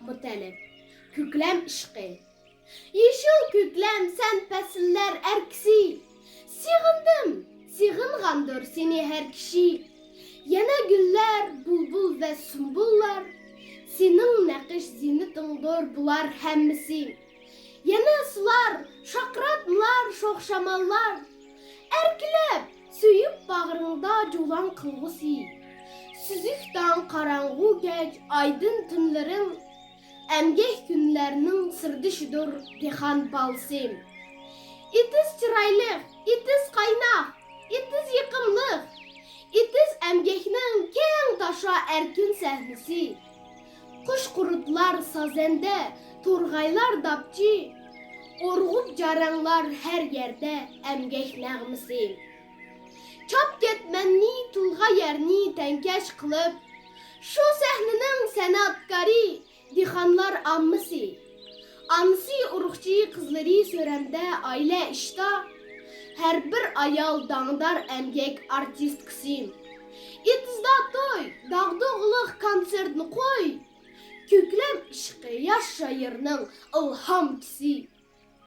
bu tenip. Küklem işqi. Yeşil küklem sen pəsiller erkisi. Sığınğandır seni her kişi. Yana güller, bulbul ve sumbullar. Senin nakış zinitindir bular hemmisi. Yana sular, şakratlar, şokşamallar. Erkilep, söyüp bağrında colan kılgısı. Süzükten karanğı geç aydın tünlerin. Emgeh günlerinin sırdışıdır dihan balsim. İtiz çıraylık, itiz kaynak, itiz yıkımlık. İtiz emgehinin keng taşa erkin sahnesi. Kuş kurutlar sazende, turgaylar dapçı. Orğup caranlar her yerde emgeh nəğmisi. Çap getmenni tulğa yerini tenkeş kılıp, şu sahnenin sanatkarı dihanlar ammısı. Ansı urukçu kızları söremde aile işta, her bir ayal dağdar emgek artist kısım. İtizda toy, dağdığılık konsertini koy, küklem işqi yaş şairinin ilham kisi.